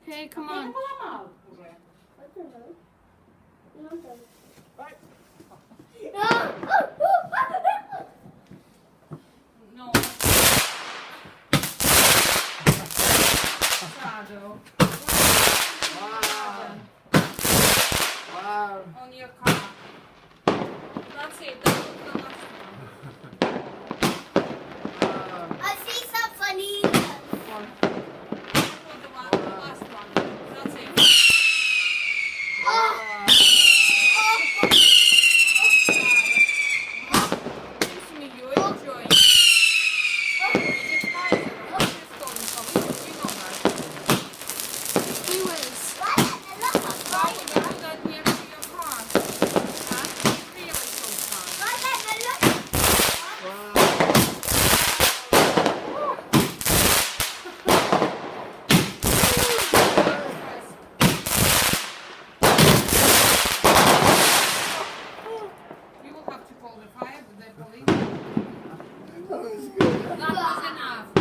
Okay, come on. No. Shadow. Wow. Wow. On your car. That's it. That was the last one. I see some funny. That was the last one. That's it. Seems to me you enjoy. You will have to call the fire, the police. That was good. That was enough.